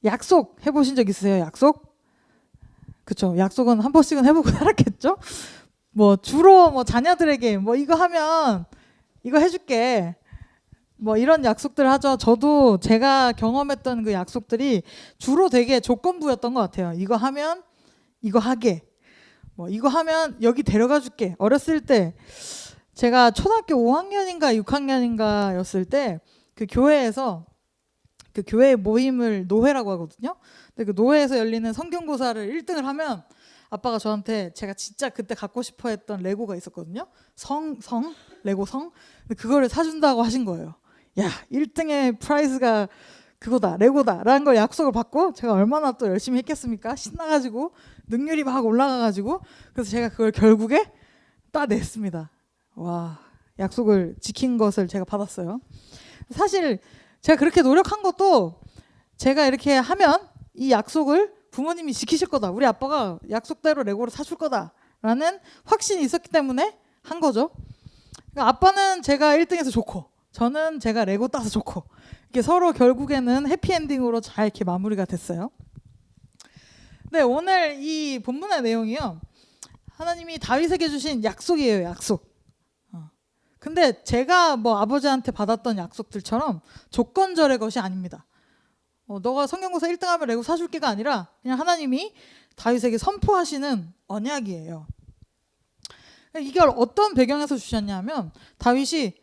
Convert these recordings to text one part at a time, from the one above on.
약속 해보신 적 있으세요? 약속? 그쵸. 약속은 한 번씩은 해보고 살았겠죠? 뭐 주로 뭐 자녀들에게 뭐 이거 하면 이거 해줄게. 뭐 이런 약속들 하죠. 저도 제가 경험했던 그 약속들이 주로 되게 조건부였던 것 같아요. 이거 하면 이거 하게. 뭐 이거 하면 여기 데려가 줄게. 어렸을 때 제가 초등학교 5학년인가 6학년인가였을 때 그 교회에서 그 교회 모임을 노회라고 하거든요. 근데 그 노회에서 열리는 성경고사를 1등을 하면 아빠가 저한테 제가 진짜 그때 갖고 싶어 했던 레고가 있었거든요. 레고 성. 근데 그거를 사준다고 하신 거예요. 야, 1등의 프라이즈가 그거다, 레고다라는 걸 약속을 받고 제가 얼마나 또 열심히 했겠습니까? 신나가지고 능률이 막 올라가가지고 그래서 제가 그걸 결국에 따냈습니다. 와, 약속을 지킨 것을 제가 받았어요. 사실 제가 그렇게 노력한 것도 제가 이렇게 하면 이 약속을 부모님이 지키실 거다. 우리 아빠가 약속대로 레고를 사줄 거다라는 확신이 있었기 때문에 한 거죠. 그러니까 아빠는 제가 1등해서 좋고 저는 제가 레고 따서 좋고 이렇게 서로 결국에는 해피엔딩으로 잘 이렇게 마무리가 됐어요. 네, 오늘 이 본문의 내용이요. 하나님이 다윗에게 주신 약속이에요. 약속. 근데 제가 뭐 아버지한테 받았던 약속들처럼 조건절의 것이 아닙니다. 너가 성경고사 1등하면 레고 사줄게가 아니라 그냥 하나님이 다윗에게 선포하시는 언약이에요. 이걸 어떤 배경에서 주셨냐면 다윗이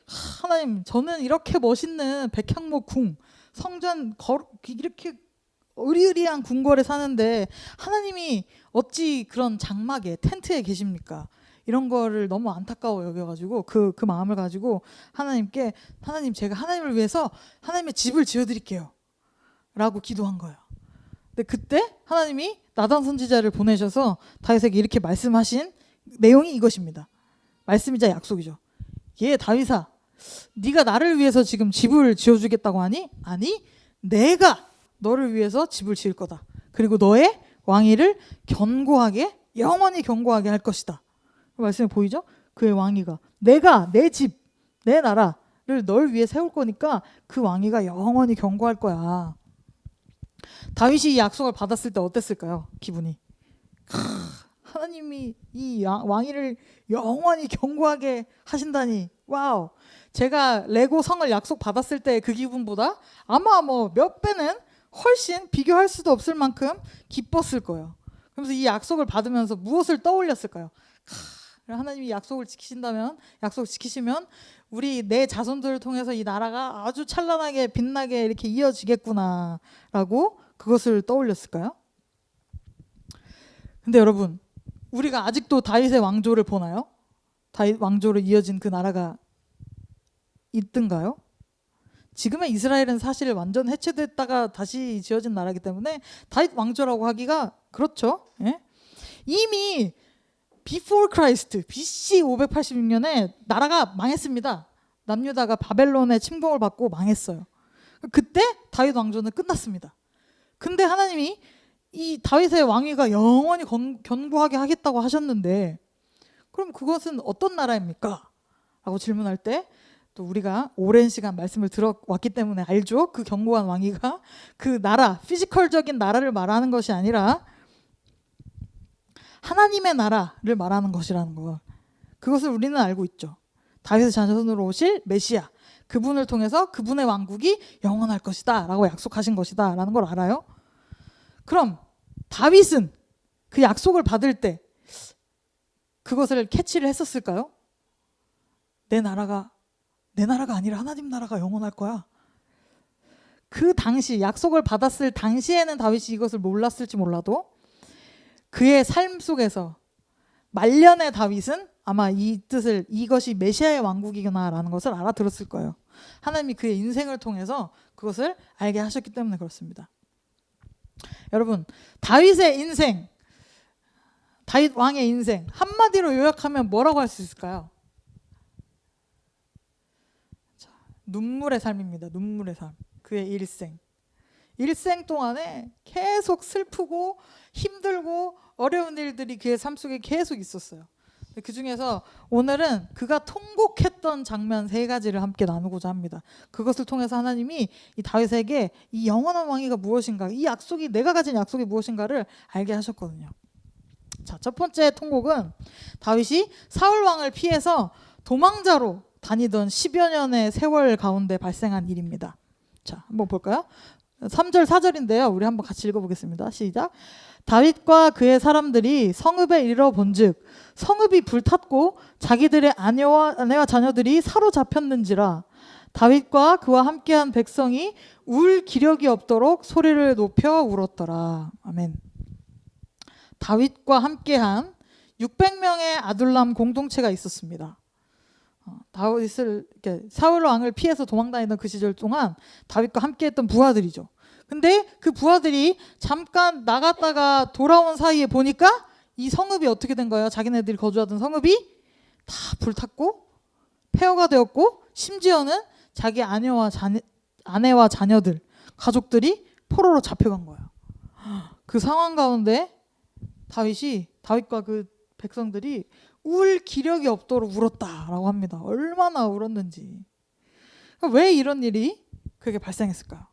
하나님 저는 이렇게 멋있는 백향목 궁 성전 이렇게 으리으리한 궁궐에 사는데 하나님이 어찌 그런 장막에 텐트에 계십니까? 이런 거를 너무 안타까워 여겨가지고 그 마음을 가지고 하나님께 하나님 제가 하나님을 위해서 하나님의 집을 지어드릴게요 라고 기도한 거예요. 근데 그때 하나님이 나단 선지자를 보내셔서 다윗에게 이렇게 말씀하신 내용이 이것입니다. 말씀이자 약속이죠. 다윗아 네가 나를 위해서 지금 집을 지어주겠다고 하니? 아니 내가 너를 위해서 집을 지을 거다. 그리고 너의 왕위를 견고하게 영원히 견고하게 할 것이다. 말씀이 보이죠? 그의 왕위가 내가 내 집, 내 나라를 널 위해 세울 거니까 그 왕위가 영원히 견고할 거야. 다윗이 이 약속을 받았을 때 어땠을까요? 기분이. 하나님이 이 왕위를 영원히 견고하게 하신다니 와우. 제가 레고 성을 약속 받았을 때 그 기분보다 아마 뭐 몇 배는 훨씬 비교할 수도 없을 만큼 기뻤을 거예요. 그러면서 이 약속을 받으면서 무엇을 떠올렸을까요? 하나님이 약속을 지키신다면, 약속을 지키시면 우리 내 자손들을 통해서 이 나라가 아주 찬란하게 빛나게 이렇게 이어지겠구나라고 그것을 떠올렸을까요? 근데 여러분, 우리가 아직도 다윗의 왕조를 보나요? 다윗 왕조로 이어진 그 나라가 있던가요? 지금의 이스라엘은 사실 완전 해체됐다가 다시 지어진 나라이기 때문에 다윗 왕조라고 하기가 그렇죠. 예? 이미 Before Christ, BC 586년에 나라가 망했습니다. 남유다가 바벨론의 침공을 받고 망했어요. 그때 다윗 왕조는 끝났습니다. 근데 하나님이 이 다윗의 왕위가 영원히 견고하게 하겠다고 하셨는데 그럼 그것은 어떤 나라입니까? 라고 질문할 때 또 우리가 오랜 시간 말씀을 들어왔기 때문에 알죠? 그 견고한 왕위가 그 나라, 피지컬적인 나라를 말하는 것이 아니라 하나님의 나라를 말하는 것이라는 거. 그것을 우리는 알고 있죠. 다윗의 자손으로 오실 메시아, 그분을 통해서 그분의 왕국이 영원할 것이다 라고 약속하신 것이다 라는 걸 알아요. 그럼 다윗은 그 약속을 받을 때 그것을 캐치를 했었을까요? 내 나라가 아니라 하나님 나라가 영원할 거야. 그 당시 약속을 받았을 당시에는 다윗이 이것을 몰랐을지 몰라도 그의 삶 속에서 말년의 다윗은 아마 이 뜻을 이것이 메시아의 왕국이구나라는 것을 알아들었을 거예요. 하나님이 그의 인생을 통해서 그것을 알게 하셨기 때문에 그렇습니다. 여러분, 다윗의 인생, 다윗 왕의 인생 한마디로 요약하면 뭐라고 할 수 있을까요? 눈물의 삶입니다. 눈물의 삶. 그의 일생 동안에 계속 슬프고 힘들고 어려운 일들이 그의 삶 속에 계속 있었어요. 그 중에서 오늘은 그가 통곡했던 장면 3가지를 함께 나누고자 합니다. 그것을 통해서 하나님이 이 다윗에게 이 영원한 왕위가 무엇인가, 이 약속이, 내가 가진 약속이 무엇인가를 알게 하셨거든요. 자, 첫 번째 통곡은 다윗이 사울 왕을 피해서 도망자로 다니던 10여 년의 세월 가운데 발생한 일입니다. 자, 한번 볼까요? 3절 4절인데요. 우리 한번 같이 읽어보겠습니다. 시작. 다윗과 그의 사람들이 성읍에 이르러 본즉 성읍이 불탔고 자기들의 아내와 자녀들이 사로잡혔는지라. 다윗과 그와 함께한 백성이 울 기력이 없도록 소리를 높여 울었더라. 아멘. 다윗과 함께한 600명의 아둘람 공동체가 있었습니다. 다윗을 이렇게 사울 왕을 피해서 도망다니던 그 시절 동안 다윗과 함께했던 부하들이죠. 근데 그 부하들이 잠깐 나갔다가 돌아온 사이에 보니까 이 성읍이 어떻게 된 거예요? 자기네들이 거주하던 성읍이 다 불탔고 폐허가 되었고 심지어는 자기 아내와 자녀들, 가족들이 포로로 잡혀간 거예요. 그 상황 가운데 다윗과 그 백성들이 울 기력이 없도록 울었다라고 합니다. 얼마나 울었는지. 왜 이런 일이 그게 발생했을까요?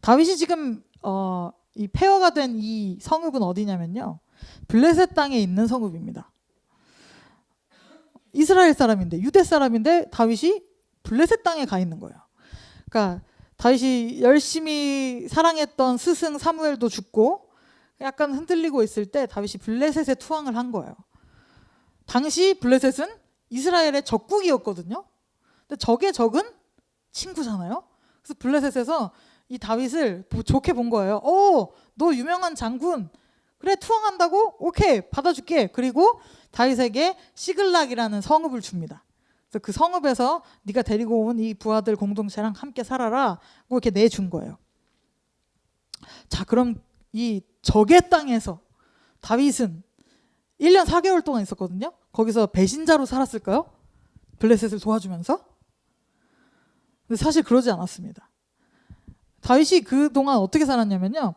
다윗이 지금 이 폐허가 된 이 성읍은 어디냐면요, 블레셋 땅에 있는 성읍입니다. 이스라엘 사람인데, 유대 사람인데 다윗이 블레셋 땅에 가 있는 거예요. 그러니까 다윗이 열심히 사랑했던 스승 사무엘도 죽고 약간 흔들리고 있을 때 다윗이 블레셋에 투항을 한 거예요. 당시 블레셋은 이스라엘의 적국이었거든요. 근데 적의 적은 친구잖아요. 그래서 블레셋에서 이 다윗을 좋게 본 거예요. 너 유명한 장군, 그래 투항한다고? 오케이, 받아줄게. 그리고 다윗에게 시글락이라는 성읍을 줍니다. 그래서 그 성읍에서 네가 데리고 온 이 부하들 공동체랑 함께 살아라 고 이렇게 내준 거예요. 자, 그럼 이 적의 땅에서 다윗은 1년 4개월 동안 있었거든요. 거기서 배신자로 살았을까요? 블레셋을 도와주면서? 근데 사실 그러지 않았습니다. 다윗이 그동안 어떻게 살았냐면요,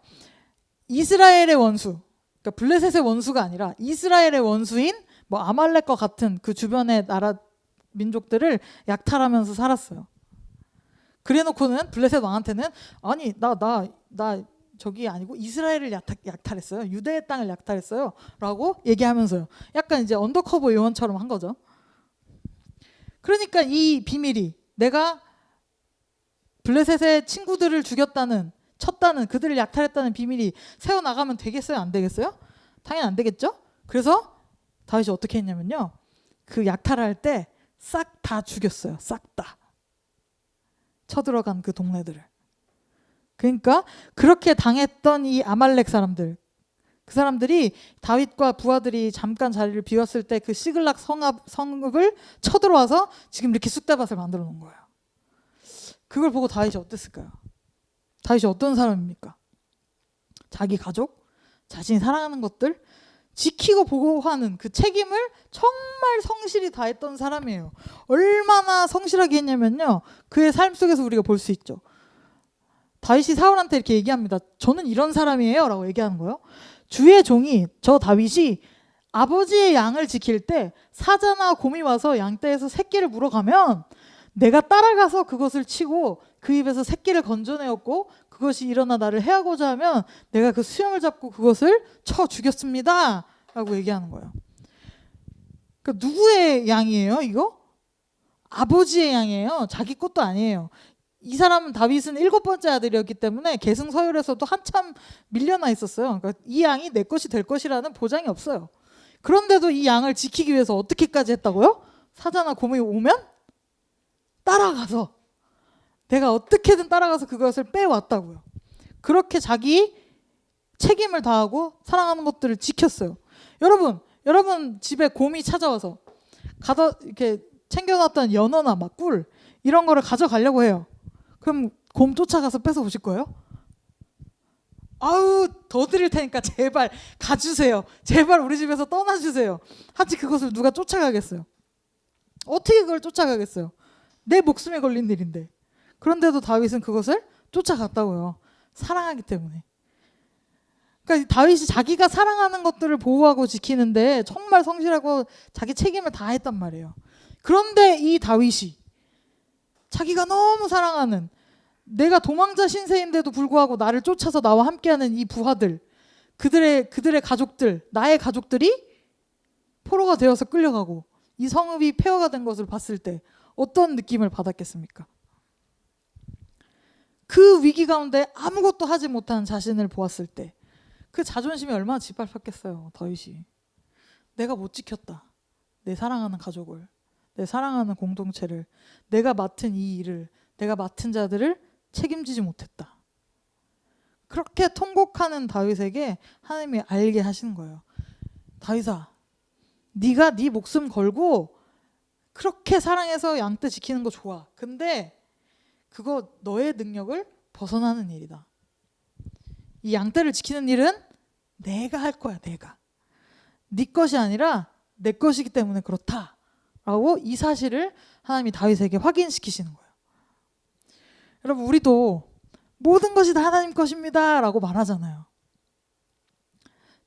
이스라엘의 원수, 그러니까 블레셋의 원수가 아니라 이스라엘의 원수인 뭐 아말렉과 같은 그 주변의 나라 민족들을 약탈하면서 살았어요. 그래놓고는 블레셋 왕한테는 아니 나 저기 아니고 이스라엘을 약탈했어요. 유대의 땅을 약탈했어요. 라고 얘기하면서요. 약간 이제 언더커버 요원처럼 한 거죠. 그러니까 이 비밀이, 내가 블레셋의 친구들을 쳤다는, 그들을 약탈했다는 비밀이 새어나가면 되겠어요? 안 되겠어요? 당연히 안 되겠죠? 그래서 다윗이 어떻게 했냐면요, 그 약탈할 때 싹 다 죽였어요. 싹 다. 쳐들어간 그 동네들을. 그러니까 그렇게 당했던 이 아말렉 사람들, 그 사람들이 다윗과 부하들이 잠깐 자리를 비웠을 때 그 시글락 성읍을 쳐들어와서 지금 이렇게 쑥대밭을 만들어 놓은 거예요. 그걸 보고 다윗이 어땠을까요? 다윗이 어떤 사람입니까? 자기 가족, 자신이 사랑하는 것들 지키고 보호하는 그 책임을 정말 성실히 다했던 사람이에요. 얼마나 성실하게 했냐면요, 그의 삶 속에서 우리가 볼 수 있죠. 다윗이 사울한테 이렇게 얘기합니다. 저는 이런 사람이에요 라고 얘기하는 거예요. 주의 종이, 저 다윗이 아버지의 양을 지킬 때 사자나 곰이 와서 양떼에서 새끼를 물어가면 내가 따라가서 그것을 치고 그 입에서 새끼를 건져내었고, 그것이 일어나 나를 해하고자 하면 내가 그 수염을 잡고 그것을 쳐 죽였습니다 라고 얘기하는 거예요. 그러니까 누구의 양이에요 이거? 아버지의 양이에요. 자기 것도 아니에요. 이 사람은, 다윗은 7번째 아들이었기 때문에 계승서열에서도 한참 밀려나 있었어요. 그러니까 이 양이 내 것이 될 것이라는 보장이 없어요. 그런데도 이 양을 지키기 위해서 어떻게까지 했다고요? 사자나 곰이 오면 따라가서, 내가 어떻게든 따라가서 그것을 빼왔다고요. 그렇게 자기 책임을 다하고 사랑하는 것들을 지켰어요. 여러분 집에 곰이 찾아와서 이렇게 챙겨놨던 연어나 막 꿀 이런 거를 가져가려고 해요. 그럼 곰 쫓아가서 뺏어 오실 거예요? 아우, 더 드릴 테니까 제발 가주세요. 제발 우리 집에서 떠나주세요. 하지 그것을 누가 쫓아가겠어요? 어떻게 그걸 쫓아가겠어요? 내 목숨에 걸린 일인데. 그런데도 다윗은 그것을 쫓아갔다고요. 사랑하기 때문에. 그러니까 다윗이 자기가 사랑하는 것들을 보호하고 지키는데 정말 성실하고 자기 책임을 다했단 말이에요. 그런데 이 다윗이 자기가 너무 사랑하는, 내가 도망자 신세인데도 불구하고 나를 쫓아서 나와 함께하는 이 부하들, 그들의 가족들, 나의 가족들이 포로가 되어서 끌려가고 이 성읍이 폐허가 된 것을 봤을 때 어떤 느낌을 받았겠습니까? 그 위기 가운데 아무것도 하지 못한 자신을 보았을 때 그 자존심이 얼마나 짓밟혔겠어요. 다윗이. 내가 못 지켰다. 내 사랑하는 가족을, 내 사랑하는 공동체를, 내가 맡은 이 일을, 내가 맡은 자들을 책임지지 못했다. 그렇게 통곡하는 다윗에게 하나님이 알게 하시는 거예요. 다윗아, 네가 네 목숨 걸고 그렇게 사랑해서 양떼 지키는 거 좋아. 근데 그거 너의 능력을 벗어나는 일이다. 이 양떼를 지키는 일은 내가 할 거야. 내가. 네 것이 아니라 내 것이기 때문에 그렇다 라고 이 사실을 하나님이 다윗에게 확인시키시는 거예요. 여러분, 우리도 모든 것이 다 하나님 것입니다 라고 말하잖아요.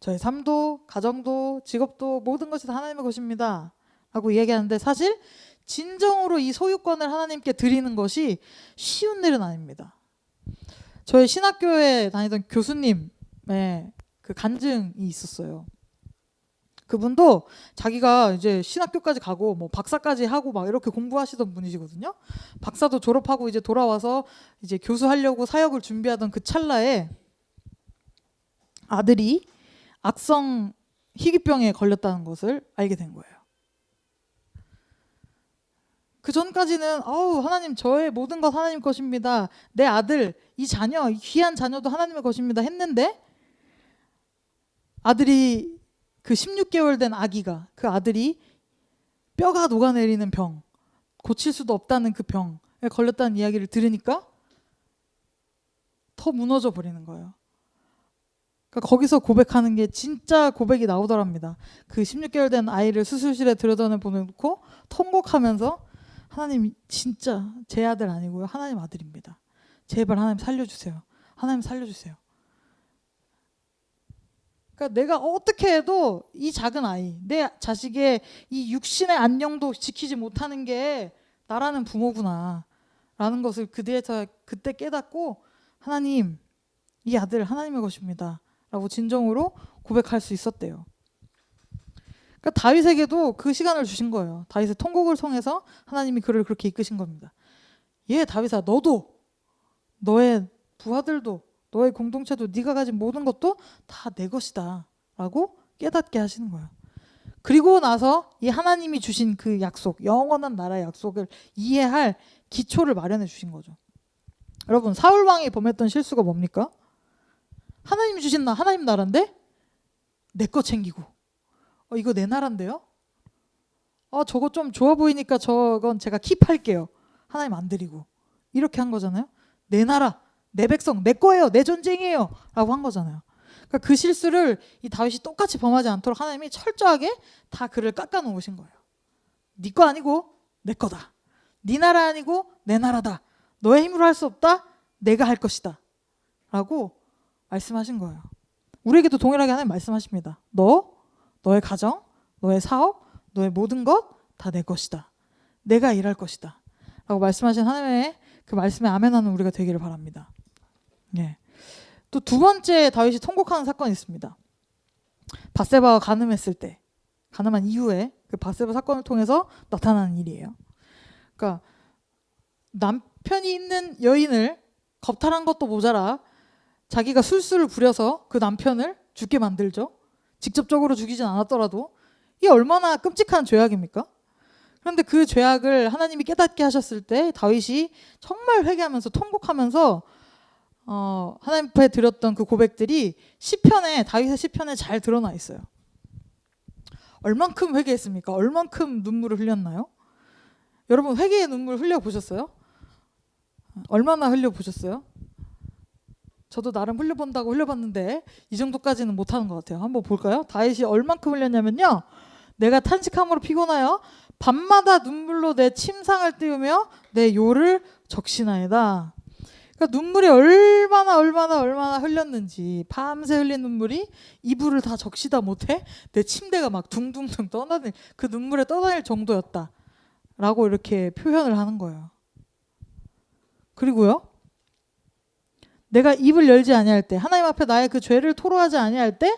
저의 삶도, 가정도, 직업도 모든 것이 다 하나님의 것입니다 라고 이야기하는데, 사실 진정으로 이 소유권을 하나님께 드리는 것이 쉬운 일은 아닙니다. 저희 신학교에 다니던 교수님의 그 간증이 있었어요. 그분도 자기가 이제 신학교까지 가고 뭐 박사까지 하고 막 이렇게 공부하시던 분이시거든요. 박사도 졸업하고 이제 돌아와서 이제 교수하려고 사역을 준비하던 그 찰나에 아들이 악성 희귀병에 걸렸다는 것을 알게 된 거예요. 그 전까지는 하나님, 저의 모든 것 하나님 것입니다. 내 아들, 이 자녀, 이 귀한 자녀도 하나님의 것입니다 했는데, 아들이 그 16개월 된 아기가, 그 아들이 뼈가 녹아내리는 병, 고칠 수도 없다는 그 병에 걸렸다는 이야기를 들으니까 더 무너져 버리는 거예요. 그러니까 거기서 고백하는 게 진짜 고백이 나오더랍니다. 그 16개월 된 아이를 수술실에 들여다 보내놓고 통곡하면서, 하나님, 진짜 제 아들 아니고요, 하나님 아들입니다. 제발 하나님 살려주세요. 하나님 살려주세요. 그러니까 내가 어떻게 해도 이 작은 아이, 내 자식의 이 육신의 안녕도 지키지 못하는 게 나라는 부모구나 라는 것을 그때 깨닫고, 하나님, 이 아들 하나님의 것입니다 라고 진정으로 고백할 수 있었대요. 그러니까 다윗에게도 그 시간을 주신 거예요. 다윗의 통곡을 통해서 하나님이 그를 그렇게 이끄신 겁니다. 다윗아, 너도, 너의 부하들도, 너의 공동체도, 네가 가진 모든 것도 다 내 것이다 라고 깨닫게 하시는 거예요. 그리고 나서 이 하나님이 주신 그 약속, 영원한 나라의 약속을 이해할 기초를 마련해 주신 거죠. 여러분, 사울 왕이 범했던 실수가 뭡니까? 하나님이 주신 하나님 나라인데 내 거 챙기고, 이거 내 나라인데요? 저거 좀 좋아 보이니까 저건 제가 킵할게요. 하나님 안 드리고. 이렇게 한 거잖아요. 내 나라, 내 백성, 내 거예요. 내 전쟁이에요 라고 한 거잖아요. 그러니까 그 실수를 이 다윗이 똑같이 범하지 않도록 하나님이 철저하게 다 그를 깎아 놓으신 거예요. 네 거 아니고 내 거다. 네 나라 아니고 내 나라다. 너의 힘으로 할 수 없다. 내가 할 것이다 라고 말씀하신 거예요. 우리에게도 동일하게 하나님 말씀하십니다. 너의 가정, 너의 사업, 너의 모든 것 다 내 것이다. 내가 일할 것이다 라고 말씀하신 하나님의 그 말씀에 아멘하는 우리가 되기를 바랍니다. 또 두 번째 다윗이 통곡하는 사건이 있습니다. 밧세바가 가늠했을 때, 가늠한 이후에 그 밧세바 사건을 통해서 나타나는 일이에요. 그러니까 남편이 있는 여인을 겁탈한 것도 모자라 자기가 술수를 부려서 그 남편을 죽게 만들죠. 직접적으로 죽이진 않았더라도. 이게 얼마나 끔찍한 죄악입니까? 그런데 그 죄악을 하나님이 깨닫게 하셨을 때 다윗이 정말 회개하면서 통곡하면서 하나님 앞에 드렸던 그 고백들이 시편에, 다윗의 시편에 잘 드러나 있어요. 얼만큼 회개했습니까? 얼만큼 눈물을 흘렸나요? 여러분, 회개의 눈물 흘려보셨어요? 얼마나 흘려보셨어요? 저도 나름 흘려본다고 흘려봤는데 이 정도까지는 못하는 것 같아요. 한번 볼까요? 다윗이 얼만큼 흘렸냐면요, 내가 탄식함으로 피곤하여 밤마다 눈물로 내 침상을 띄우며 내 요를 적시나이다. 그러니까 눈물이 얼마나 흘렸는지, 밤새 흘린 눈물이 이불을 다 적시다 못해 내 침대가 막 둥둥둥 떠다닐, 그 눈물에 떠다닐 정도였다 라고 이렇게 표현을 하는 거예요. 그리고요, 내가 입을 열지 아니할 때, 하나님 앞에 나의 그 죄를 토로하지 아니할 때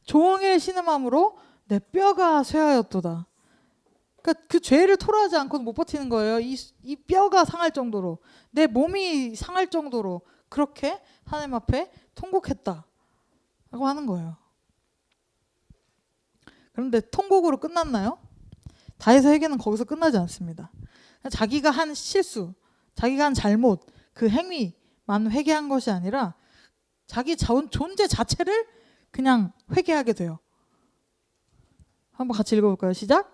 종일 신음함으로 내 뼈가 쇠하였도다. 그러니까 그 죄를 토로하지 않고는 못 버티는 거예요. 이 뼈가 상할 정도로, 내 몸이 상할 정도로 그렇게 하나님 앞에 통곡했다 라고 하는 거예요. 그런데 통곡으로 끝났나요? 다윗의 회개는 거기서 끝나지 않습니다. 자기가 한 실수, 자기가 한 잘못, 그 행위만 회개한 것이 아니라 자기 존재 자체를 그냥 회개하게 돼요. 한번 같이 읽어볼까요? 시작.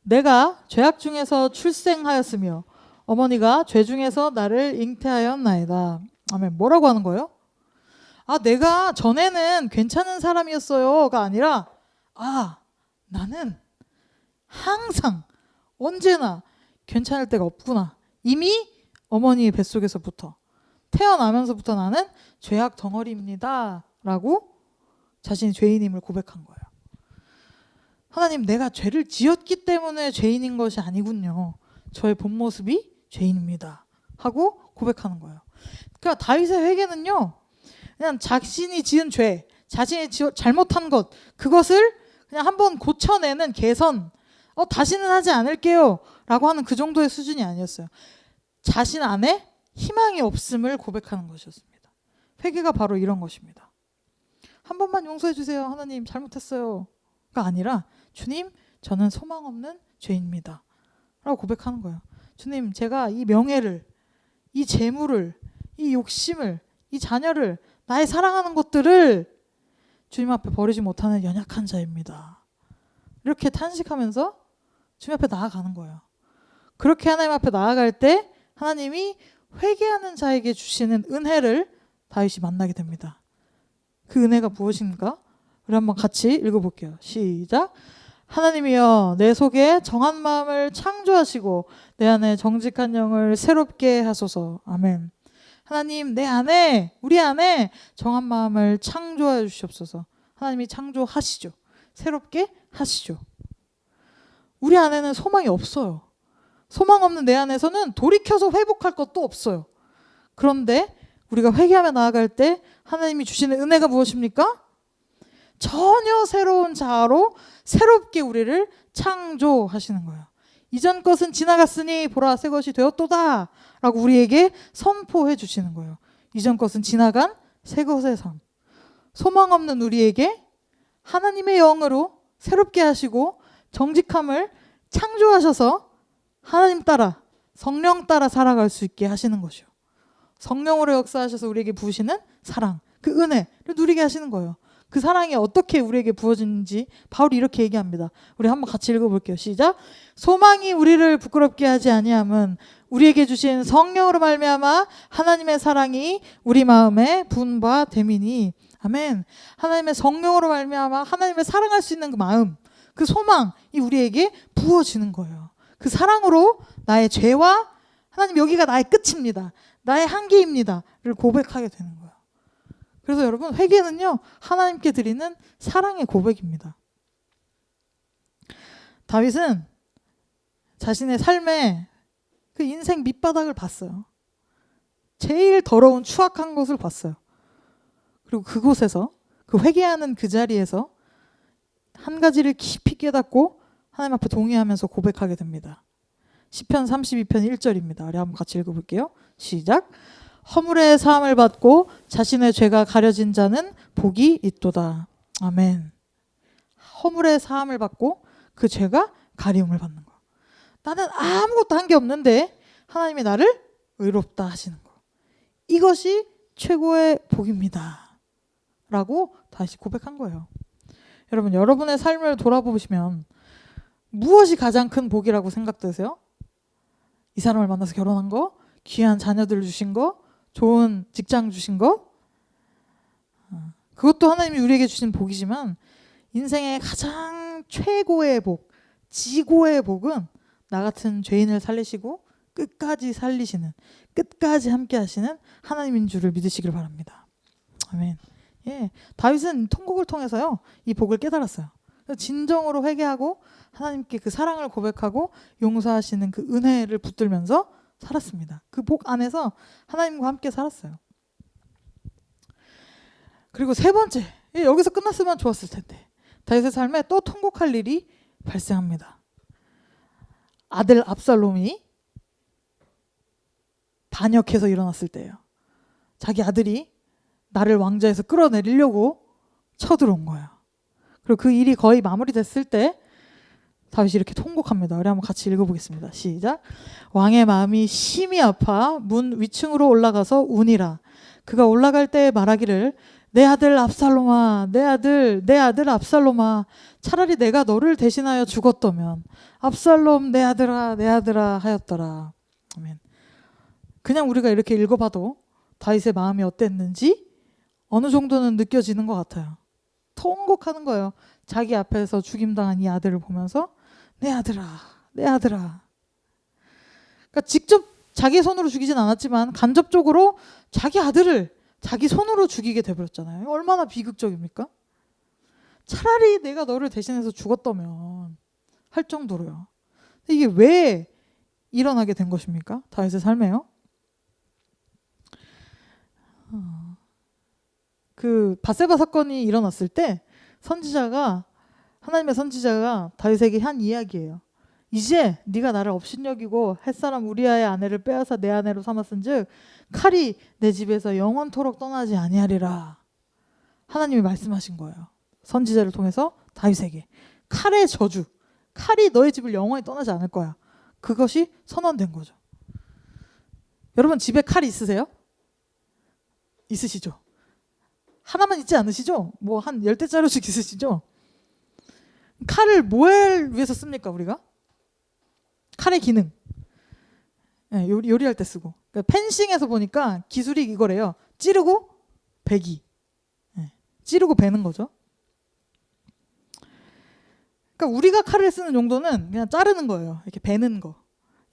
내가 죄악 중에서 출생하였으며 어머니가 죄 중에서 나를 잉태하였나이다. 아멘. 뭐라고 하는 거예요? 내가 전에는 괜찮은 사람이었어요가 아니라 나는 항상 언제나 괜찮을 때가 없구나. 이미 어머니의 뱃속에서부터, 태어나면서부터 나는 죄악 덩어리입니다 라고 자신이 죄인임을 고백한 거예요. 하나님, 내가 죄를 지었기 때문에 죄인인 것이 아니군요. 저의 본 모습이 죄인입니다 하고 고백하는 거예요. 그러니까 다윗의 회개는요, 그냥 자신이 지은 죄, 자신이 잘못한 것, 그것을 그냥 한번 고쳐내는 개선, 다시는 하지 않을게요 라고 하는 그 정도의 수준이 아니었어요. 자신 안에 희망이 없음을 고백하는 것이었습니다. 회개가 바로 이런 것입니다. 한 번만 용서해 주세요. 하나님, 잘못했어요 가 아니라, 주님, 저는 소망 없는 죄인입니다 라고 고백하는 거예요. 주님, 제가 이 명예를, 이 재물을, 이 욕심을, 이 자녀를, 나의 사랑하는 것들을 주님 앞에 버리지 못하는 연약한 자입니다. 이렇게 탄식하면서 주님 앞에 나아가는 거예요. 그렇게 하나님 앞에 나아갈 때 하나님이 회개하는 자에게 주시는 은혜를 다윗이 만나게 됩니다. 그 은혜가 무엇인가? 우리 한번 같이 읽어볼게요. 시작. 하나님이여, 내 속에 정한 마음을 창조하시고 내 안에 정직한 영을 새롭게 하소서. 아멘. 하나님, 내 안에, 우리 안에 정한 마음을 창조해 주시옵소서. 하나님이 창조하시죠. 새롭게 하시죠. 우리 안에는 소망이 없어요. 소망 없는 내 안에서는 돌이켜서 회복할 것도 없어요. 그런데 우리가 회개하며 나아갈 때 하나님이 주시는 은혜가 무엇입니까? 전혀 새로운 자아로 새롭게 우리를 창조하시는 거예요. 이전 것은 지나갔으니 보라, 새 것이 되었도다 라고 우리에게 선포해 주시는 거예요. 이전 것은 지나간 새 것의 삶. 소망 없는 우리에게 하나님의 영으로 새롭게 하시고 정직함을 창조하셔서 하나님 따라, 성령 따라 살아갈 수 있게 하시는 것이요. 성령으로 역사하셔서 우리에게 부으시는 사랑, 그 은혜를 누리게 하시는 거예요. 그 사랑이 어떻게 우리에게 부어지는지 바울이 이렇게 얘기합니다. 우리 한번 같이 읽어볼게요. 시작. 소망이 우리를 부끄럽게 하지 아니함은 우리에게 주신 성령으로 말미암아 하나님의 사랑이 우리 마음에 부은 바 됨이니. 아멘. 하나님의 성령으로 말미암아 하나님을 사랑할 수 있는 그 마음, 그 소망이 우리에게 부어지는 거예요. 그 사랑으로 나의 죄와 하나님, 여기가 나의 끝입니다, 나의 한계입니다를 고백하게 되는 거예요. 그래서 여러분, 회개는요, 하나님께 드리는 사랑의 고백입니다. 다윗은 자신의 삶의 그 인생 밑바닥을 봤어요. 제일 더러운 추악한 것을 봤어요. 그리고 그곳에서, 그 회개하는 그 자리에서 한 가지를 깊이 깨닫고 하나님 앞에 동의하면서 고백하게 됩니다. 시편 32편 1절입니다. 우리 한번 같이 읽어볼게요. 시작. 허물의 사함을 받고 자신의 죄가 가려진 자는 복이 있도다. 아멘. 허물의 사함을 받고 그 죄가 가리움을 받는 거. 나는 아무것도 한 게 없는데 하나님이 나를 의롭다 하시는 거. 이것이 최고의 복입니다 라고 다시 고백한 거예요. 여러분, 여러분의 삶을 돌아보시면 무엇이 가장 큰 복이라고 생각되세요? 이 사람을 만나서 결혼한 거? 귀한 자녀들 주신 거? 좋은 직장 주신 거? 그것도 하나님이 우리에게 주신 복이지만 인생의 가장 최고의 복, 지고의 복은 나 같은 죄인을 살리시고 끝까지 살리시는, 끝까지 함께 하시는 하나님인 줄을 믿으시길 바랍니다. 아멘. 예, 다윗은 통곡을 통해서요 이 복을 깨달았어요. 진정으로 회개하고 하나님께 그 사랑을 고백하고 용서하시는 그 은혜를 붙들면서 살았습니다. 그 복 안에서 하나님과 함께 살았어요. 그리고 세 번째, 여기서 끝났으면 좋았을 텐데 다윗의 삶에 또 통곡할 일이 발생합니다. 아들 압살롬이 반역해서 일어났을 때예요. 자기 아들이 나를 왕좌에서 끌어내리려고 쳐들어온 거예요. 그리고 그 일이 거의 마무리됐을 때 다윗이 이렇게 통곡합니다. 우리 한번 같이 읽어보겠습니다. 시작. 왕의 마음이 심히 아파 문 위층으로 올라가서 우니라. 그가 올라갈 때 말하기를 내 아들 압살롬아, 내 아들 압살롬아, 차라리 내가 너를 대신하여 죽었더면 압살롬 내 아들아 하였더라. 아멘. 그냥 우리가 이렇게 읽어봐도 다윗의 마음이 어땠는지 어느 정도는 느껴지는 것 같아요. 통곡하는 거예요. 자기 앞에서 죽임당한 이 아들을 보면서 내 아들아. 그러니까 직접 자기 손으로 죽이진 않았지만 간접적으로 자기 아들을 자기 손으로 죽이게 돼버렸잖아요. 얼마나 비극적입니까? 차라리 내가 너를 대신해서 죽었다면 할 정도로요. 이게 왜 일어나게 된 것입니까? 다윗의 삶에요. 그 밧세바 사건이 일어났을 때 하나님의 선지자가 다윗에게 한 이야기예요. 이제 네가 나를 업신여기고 햇사람 우리아의 아내를 빼앗아 내 아내로 삼았은즉 칼이 내 집에서 영원토록 떠나지 아니하리라. 하나님이 말씀하신 거예요. 선지자를 통해서 다윗에게 칼의 저주, 칼이 너의 집을 영원히 떠나지 않을 거야. 그것이 선언된 거죠. 여러분 집에 칼이 있으세요? 있으시죠? 하나만 있지 않으시죠? 뭐 한 10대짜리씩 있으시죠? 칼을 뭘 위해서 씁니까 우리가? 칼의 기능. 네, 요리할 때 쓰고. 그러니까 펜싱에서 보니까 기술이 이거래요. 찌르고 베기. 네, 찌르고 베는 거죠. 그러니까 우리가 칼을 쓰는 용도는 그냥 자르는 거예요. 이렇게 베는 거.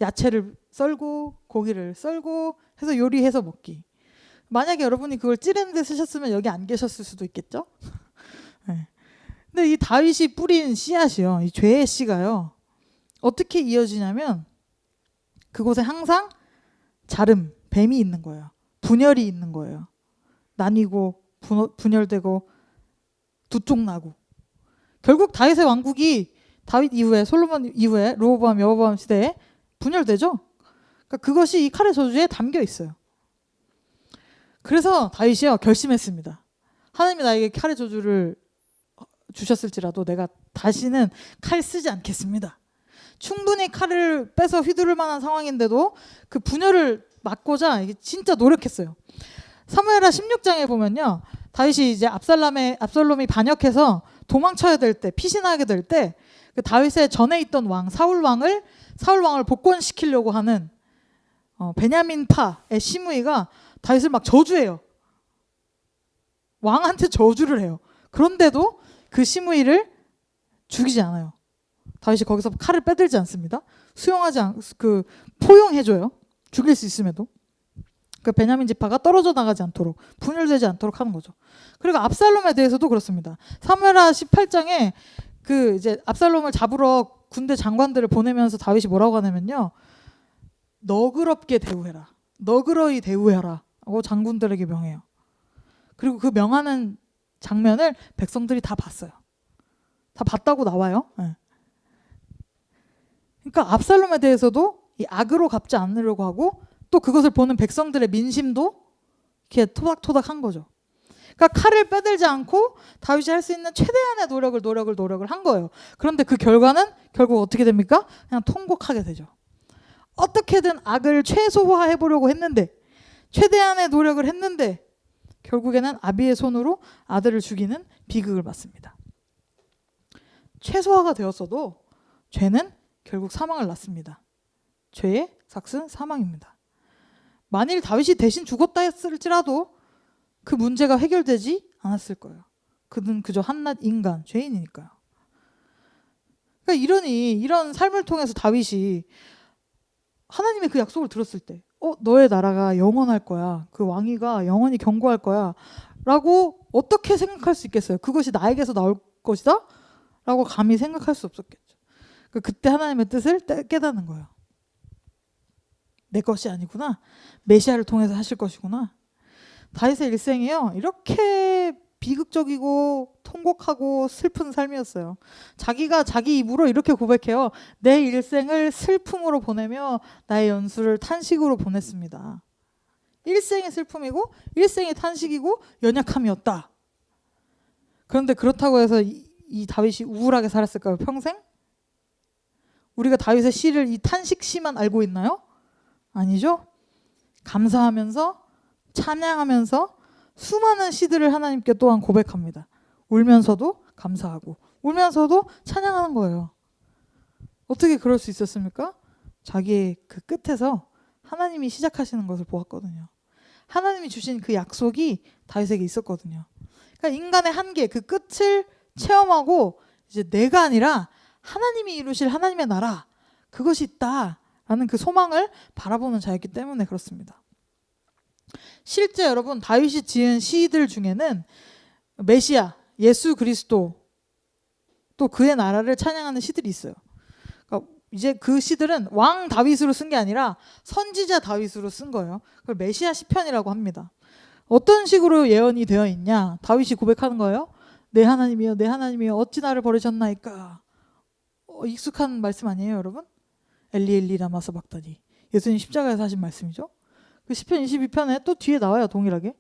야채를 썰고 고기를 썰고 해서 요리해서 먹기. 만약에 여러분이 그걸 찌르는 데 쓰셨으면 여기 안 계셨을 수도 있겠죠. 네. 근데 이 다윗이 뿌린 씨앗이요, 이 죄의 씨가요, 어떻게 이어지냐면 그곳에 항상 자름, 뱀이 있는 거예요. 분열이 있는 거예요. 나뉘고 분열되고 두 쪽 나고. 결국 다윗의 왕국이 다윗 이후에 솔로몬 이후에 르호보암 여호보암 시대에 분열되죠. 그러니까 그것이 이 칼의 저주에 담겨 있어요. 그래서 다윗이요 결심했습니다. 하나님이 나에게 칼의 저주를 주셨을지라도 내가 다시는 칼 쓰지 않겠습니다. 충분히 칼을 빼서 휘두를 만한 상황인데도 그 분열을 막고자 이게 진짜 노력했어요. 사무엘하 16장에 보면요, 다윗이 이제 압살롬이 반역해서 도망쳐야 될 때, 피신하게 될 때 그 다윗의 전에 있던 왕 사울 왕을 복권시키려고 하는 베냐민파의 시므이가 다윗을 막 저주해요. 왕한테 저주를 해요. 그런데도 그 시므이를 죽이지 않아요. 다윗이 거기서 칼을 빼들지 않습니다. 포용해줘요. 죽일 수 있음에도. 그 베냐민 지파가 떨어져 나가지 않도록, 분열되지 않도록 하는 거죠. 그리고 압살롬에 대해서도 그렇습니다. 사무엘하 18장에 그 이제 압살롬을 잡으러 군대 장관들을 보내면서 다윗이 뭐라고 하냐면요, 너그럽게 대우해라, 너그러이 대우해라 하고 장군들에게 명해요. 그리고 그 명하는 장면을 백성들이 다 봤어요. 다 봤다고 나와요. 네. 그러니까 압살롬에 대해서도 이 악으로 갚지 않으려고 하고, 또 그것을 보는 백성들의 민심도 이렇게 토닥토닥한 거죠. 그러니까 칼을 빼들지 않고 다윗이 할 수 있는 최대한의 노력을 한 거예요. 그런데 그 결과는 결국 어떻게 됩니까? 그냥 통곡하게 되죠. 어떻게든 악을 최소화해 보려고 했는데, 최대한의 노력을 했는데 결국에는 아비의 손으로 아들을 죽이는 비극을 맞습니다. 최소화가 되었어도 죄는 결국 사망을 낳습니다. 죄의 삭은 사망입니다. 만일 다윗이 대신 죽었다 했을지라도 그 문제가 해결되지 않았을 거예요. 그는 그저 한낱 인간, 죄인이니까요. 그러니까 이런 삶을 통해서 다윗이 하나님의 그 약속을 들었을 때 너의 나라가 영원할 거야. 그 왕위가 영원히 견고할 거야. 라고 어떻게 생각할 수 있겠어요? 그것이 나에게서 나올 것이다? 라고 감히 생각할 수 없었겠죠. 그때 하나님의 뜻을 깨닫는 거예요. 내 것이 아니구나. 메시아를 통해서 하실 것이구나. 다윗의 일생이요. 이렇게 비극적이고 통곡하고 슬픈 삶이었어요. 자기가 자기 입으로 이렇게 고백해요. 내 일생을 슬픔으로 보내며 나의 연수를 탄식으로 보냈습니다. 일생의 슬픔이고 일생의 탄식이고 연약함이었다. 그런데 그렇다고 해서 이 다윗이 우울하게 살았을까요? 평생? 우리가 다윗의 시를 이 탄식 시만 알고 있나요? 아니죠. 감사하면서 찬양하면서 수많은 시들을 하나님께 또한 고백합니다. 울면서도 감사하고 울면서도 찬양하는 거예요. 어떻게 그럴 수 있었습니까? 자기의 그 끝에서 하나님이 시작하시는 것을 보았거든요. 하나님이 주신 그 약속이 다윗에게 있었거든요. 그러니까 인간의 한계, 그 끝을 체험하고 이제 내가 아니라 하나님이 이루실 하나님의 나라, 그것이 있다라는 그 소망을 바라보는 자였기 때문에 그렇습니다. 실제 여러분 다윗이 지은 시들 중에는 메시아, 예수 그리스도 또 그의 나라를 찬양하는 시들이 있어요. 그러니까 이제 그 시들은 왕 다윗으로 쓴 게 아니라 선지자 다윗으로 쓴 거예요. 그걸 메시아 시편이라고 합니다. 어떤 식으로 예언이 되어 있냐? 다윗이 고백하는 거예요. 내 하나님이여, 내 하나님이여, 어찌 나를 버리셨나이까? 익숙한 말씀 아니에요, 여러분? 엘리 엘리 라마 사박다니. 예수님 십자가에서 하신 말씀이죠. 그 시편 22편에 또 뒤에 나와요, 동일하게.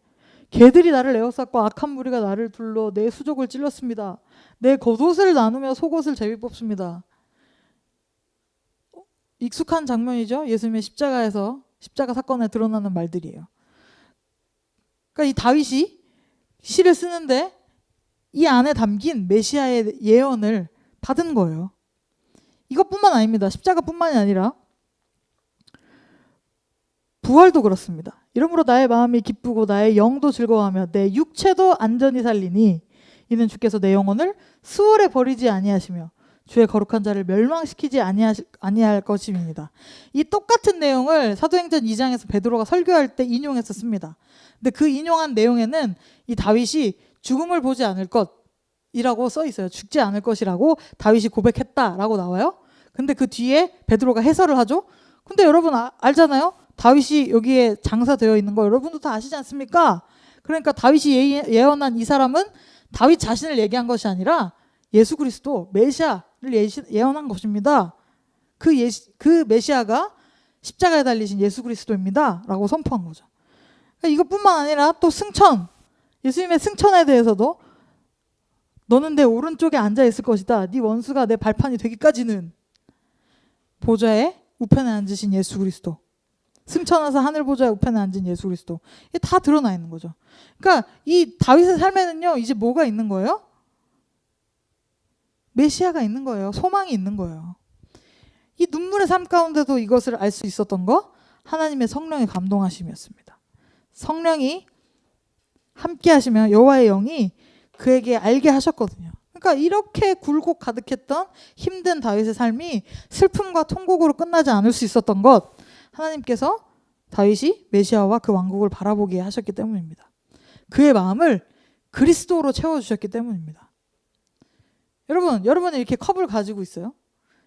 개들이 나를 에워쌌고 악한 무리가 나를 둘러 내 수족을 찔렀습니다. 내 겉옷을 나누며 속옷을 제비 뽑습니다. 익숙한 장면이죠. 예수님의 십자가에서 십자가 사건에 드러나는 말들이에요. 그러니까 이 다윗이 시를 쓰는데 이 안에 담긴 메시아의 예언을 받은 거예요. 이것뿐만 아닙니다. 십자가뿐만이 아니라 부활도 그렇습니다. 이러므로 나의 마음이 기쁘고 나의 영도 즐거워하며 내 육체도 안전히 살리니 이는 주께서 내 영혼을 수월에 버리지 아니하시며 주의 거룩한 자를 멸망시키지 아니할 것임입니다. 이 똑같은 내용을 사도행전 2장에서 베드로가 설교할 때 인용했었습니다. 근데 그 인용한 내용에는 이 다윗이 죽음을 보지 않을 것이라고 써 있어요. 죽지 않을 것이라고 다윗이 고백했다라고 나와요. 근데 그 뒤에 베드로가 해설을 하죠. 근데 여러분 알잖아요. 다윗이 여기에 장사되어 있는 거 여러분도 다 아시지 않습니까? 그러니까 다윗이 예언한 이 사람은 다윗 자신을 얘기한 것이 아니라 예수 그리스도 메시아를 예언한 것입니다. 그 메시아가 십자가에 달리신 예수 그리스도입니다. 라고 선포한 거죠. 그러니까 이것뿐만 아니라 또 승천, 예수님의 승천에 대해서도 너는 내 오른쪽에 앉아 있을 것이다. 네 원수가 내 발판이 되기까지는. 보좌에 우편에 앉으신 예수 그리스도. 승천하사 하늘 보좌에 우편에 앉은 예수 그리스도. 이게 다 드러나 있는 거죠. 그러니까 이 다윗의 삶에는요, 이제 뭐가 있는 거예요? 메시아가 있는 거예요. 소망이 있는 거예요. 이 눈물의 삶 가운데도 이것을 알 수 있었던 거, 하나님의 성령의 감동하심이었습니다. 성령이 함께 하시면 여호와의 영이 그에게 알게 하셨거든요. 그러니까 이렇게 굴곡 가득했던 힘든 다윗의 삶이 슬픔과 통곡으로 끝나지 않을 수 있었던 것, 하나님께서 다윗이 메시아와 그 왕국을 바라보게 하셨기 때문입니다. 그의 마음을 그리스도로 채워주셨기 때문입니다. 여러분은 이렇게 컵을 가지고 있어요.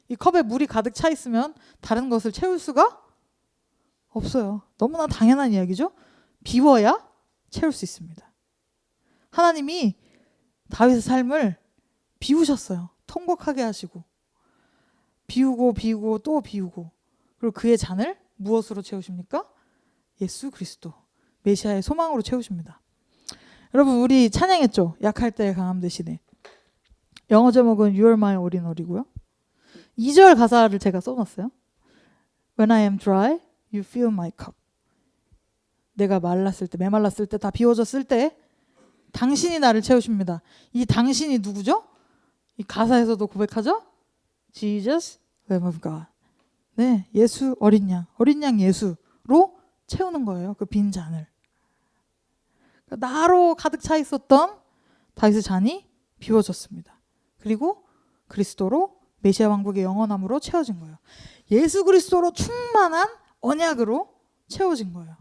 이 컵에 물이 가득 차 있으면 다른 것을 채울 수가 없어요. 너무나 당연한 이야기죠. 비워야 채울 수 있습니다. 하나님이 다윗의 삶을 비우셨어요. 통곡하게 하시고 비우고 또 비우고, 그리고 그의 잔을 무엇으로 채우십니까? 예수 그리스도 메시아의 소망으로 채우십니다. 여러분 우리 찬양했죠? 약할 때에 강함 되시네. 영어 제목은 You are my all in all이고요. 2절 가사를 제가 써놨어요. When I am dry, you fill my cup. 내가 말랐을 때, 메말랐을 때, 다 비워졌을 때 당신이 나를 채우십니다. 이 당신이 누구죠? 이 가사에서도 고백하죠? Jesus, Lamb of God. 네, 예수 어린 양 예수로 채우는 거예요. 그 빈 잔을. 나로 가득 차 있었던 다윗의 잔이 비워졌습니다. 그리고 그리스도로 메시아 왕국의 영원함으로 채워진 거예요. 예수 그리스도로 충만한 언약으로 채워진 거예요.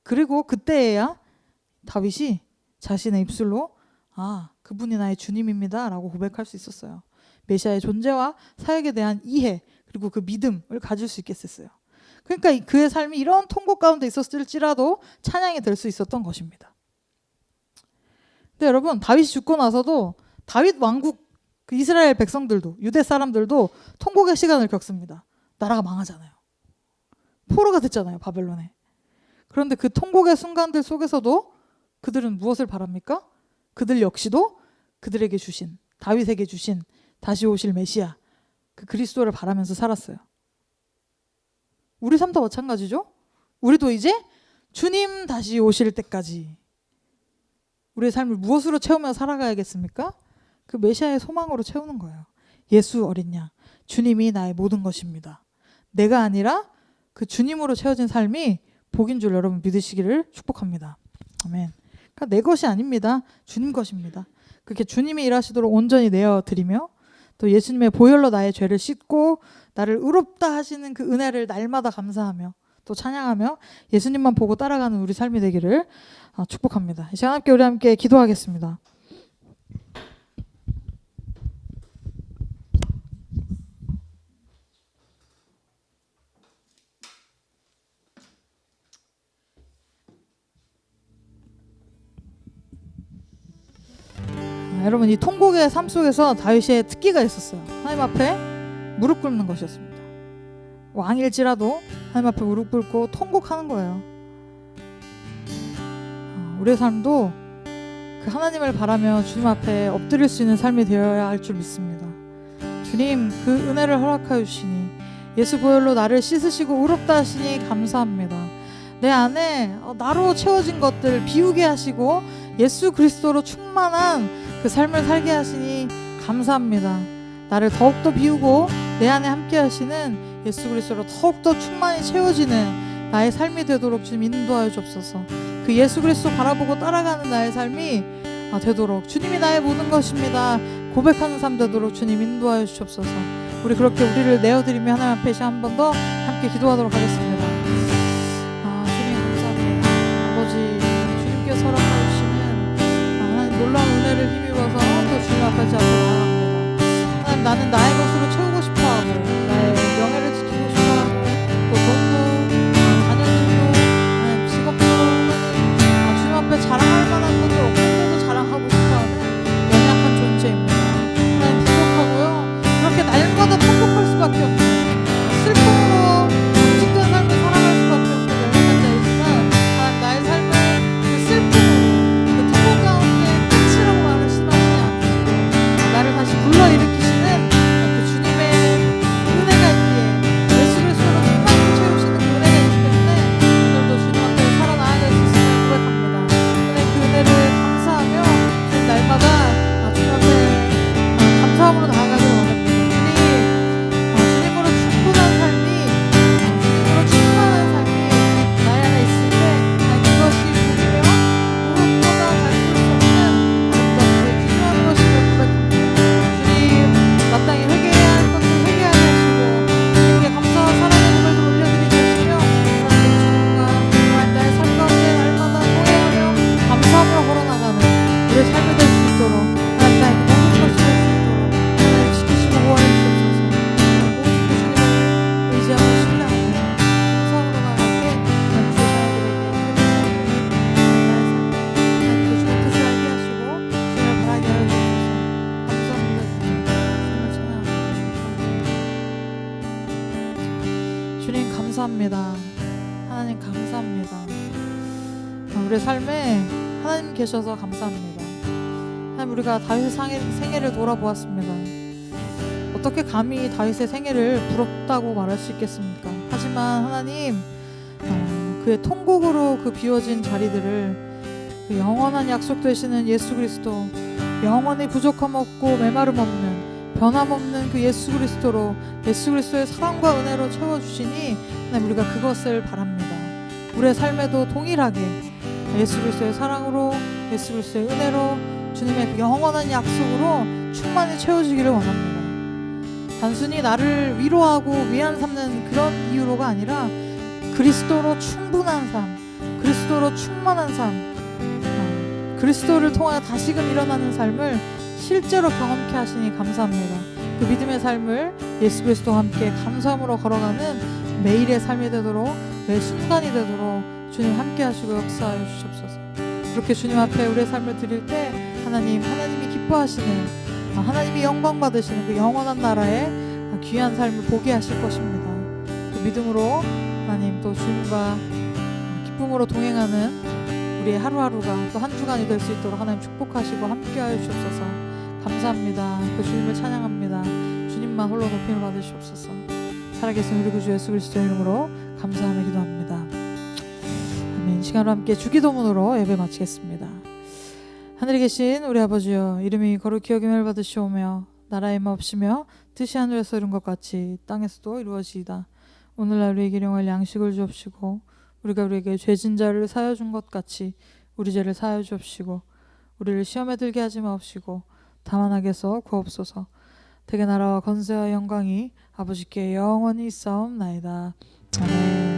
그리고 그때에야 다윗이 자신의 입술로 그분이 나의 주님입니다 라고 고백할 수 있었어요. 메시아의 존재와 사역에 대한 이해 그리고 그 믿음을 가질 수 있겠었어요. 그러니까 그의 삶이 이런 통곡 가운데 있었을지라도 찬양이 될 수 있었던 것입니다. 근데 여러분, 다윗이 죽고 나서도 다윗 왕국 그 이스라엘 백성들도 유대 사람들도 통곡의 시간을 겪습니다. 나라가 망하잖아요. 포로가 됐잖아요, 바벨론에. 그런데 그 통곡의 순간들 속에서도 그들은 무엇을 바랍니까? 그들 역시도 그들에게 주신, 다윗에게 주신 다시 오실 메시아 그 그리스도를 바라면서 살았어요. 우리 삶도 마찬가지죠. 우리도 이제 주님 다시 오실 때까지 우리의 삶을 무엇으로 채우며 살아가야겠습니까? 그 메시아의 소망으로 채우는 거예요. 예수 어린 양, 주님이 나의 모든 것입니다. 내가 아니라 그 주님으로 채워진 삶이 복인 줄 여러분 믿으시기를 축복합니다. 아멘. 그러니까 내 것이 아닙니다. 주님 것입니다. 그렇게 주님이 일하시도록 온전히 내어드리며 또 예수님의 보혈로 나의 죄를 씻고 나를 의롭다 하시는 그 은혜를 날마다 감사하며 또 찬양하며 예수님만 보고 따라가는 우리 삶이 되기를 축복합니다. 이 시간 함께 우리 함께 기도하겠습니다. 여러분, 이 통곡의 삶 속에서 다윗의 특기가 있었어요. 하나님 앞에 무릎 꿇는 것이었습니다. 왕일지라도 하나님 앞에 무릎 꿇고 통곡하는 거예요. 우리의 삶도 그 하나님을 바라며 주님 앞에 엎드릴 수 있는 삶이 되어야 할 줄 믿습니다. 주님, 그 은혜를 허락하여 주시니 예수 보혈로 나를 씻으시고 의롭다 하시니 감사합니다. 내 안에 나로 채워진 것들 비우게 하시고 예수 그리스도로 충만한 그 삶을 살게 하시니 감사합니다. 나를 더욱더 비우고 내 안에 함께 하시는 예수 그리스도로 더욱더 충만히 채워지는 나의 삶이 되도록 주님 인도하여 주옵소서. 그 예수 그리스도 바라보고 따라가는 나의 삶이 되도록 주님이 나의 모든 것입니다 고백하는 삶 되도록 주님 인도하여 주옵소서. 우리 그렇게 우리를 내어드리며 하나님 앞에 한 번 더 함께 기도하도록 하겠습니다. 주님 감사합니다. 아버지, 주님께서 허락하여 주시는 하나님 놀라운 은혜를 힘입어서 또 주님 앞까지 나아갑니다. 하나님, 나는 나의 것으로 채우고 싶어하고 나의 명예를 지키고 싶어하고 또 돈도 자녀들도 하나님 직업도 주님 앞에 자랑할 만한 것도 없는데도 자랑하고 싶어하는 연약한 존재입니다. 하나님 부족하고요. 그렇게 날마다 통곡할 수밖에 없는 슬픔으로 경직된 삶을 살아갈 수밖에 없는 연약한 자이지만 하나님 나의 삶을 그 슬픔으로 그 통곡 가운데 끝이라고 말을 심하시지 않으시고 나를 다시 불러일으키시는 그 주님의 은혜가 있기에 예수 그리스도로 충만히 채우시는 그 은혜가 있기 때문에 오늘도 주님 앞에 살아나아갈 수 있음을 고백합니다. 하나님 그 은혜를 감사하며 주님 날마다 주님 앞에 감사함으로 나아가기를 원합니다. 주님으로 충분한 삶이 주님으로 충만한 삶이 나의 안에 있을 때 그것이 복이며 무엇보다 다를 수 없는 아름답고 귀중한 것이며 고백합니다. 주님, 마땅히 회개해야 할 것을 회개하게 하시고 주님께 감사와 사랑의 노래를 올려드리게 하시며 하나님 주님과 정말 나의 삶 가운데 날마다 노래하며 감사함으로 걸어나가는 우리의 삶이 될 수 있도록 하나님 나의 모든 것이 될 수 있도록 하나님 지키시고 보호해 주옵소서. 모든 주님을 의지하고 신뢰하며 감사함으로 나아갈게 하나님 주의 자녀들에게 나의 삶 하나님 그 주의 뜻을 알게 하시고 주님을 바라게 하여 주옵소서. 감사합니다. 주님을 찬양합니다. 주님 감사합니다. 하나님 감사합니다. 우리의 삶에 하나님 계셔서 감사합니다. 하나님, 우리가 다윗의 생애를 돌아보았습니다. 어떻게 감히 다윗의 생애를 부럽다고 말할 수 있겠습니까? 하지만 하나님, 그의 통곡으로 그 비워진 자리들을 그 영원한 약속 되시는 예수 그리스도, 영원히 부족함 없고 메마름 없는 변함없는 그 예수 그리스도로 예수 그리스도의 사랑과 은혜로 채워주시니 하나님, 우리가 그것을 바랍니다. 우리의 삶에도 동일하게 예수 그리스도의 사랑으로 예수 그리스도의 은혜로 주님의 그 영원한 약속으로 충만히 채워지기를 원합니다. 단순히 나를 위로하고 위안 삼는 그런 이유로가 아니라 그리스도로 충분한 삶, 그리스도로 충만한 삶, 그리스도를 통하여 다시금 일어나는 삶을 실제로 경험케 하시니 감사합니다. 그 믿음의 삶을 예수 그리스도와 함께 감사함으로 걸어가는 매일의 삶이 되도록, 매 순간이 되도록 주님 함께 하시고 역사하여 주시옵소서. 그렇게 주님 앞에 우리의 삶을 드릴 때 하나님이 기뻐하시는, 하나님이 영광 받으시는 그 영원한 나라의 귀한 삶을 보게 하실 것입니다. 그 믿음으로 하나님 또 주님과 기쁨으로 동행하는 우리의 하루하루가 또 한 주간이 될 수 있도록 하나님 축복하시고 함께하여 주옵소서. 감사합니다. 그 주님을 찬양합니다. 주님만 홀로 높임을 받으시옵소서. 살아계신 우리 구주 예수 그리스도의 이름으로 감사하며 기도합니다. 아멘. 시간으로 함께 주기도문으로 예배 마치겠습니다. 하늘에 계신 우리 아버지여, 이름이 거룩히 여김을 받으시오며 나라의 마옵시며 뜻이 하늘에서 이룬 것 같이 땅에서도 이루어지이다. 오늘날 우리에게 일용할 양식을 주옵시고 우리가 우리에게 죄진 자를 사하여 준 것 같이 우리 죄를 사하여 주옵시고 우리를 시험에 들게 하지 마옵시고 다만 악에서 구하옵소서. 대개 나라와 권세와 영광이 아버지께 영원히 있사옵나이다. 아멘.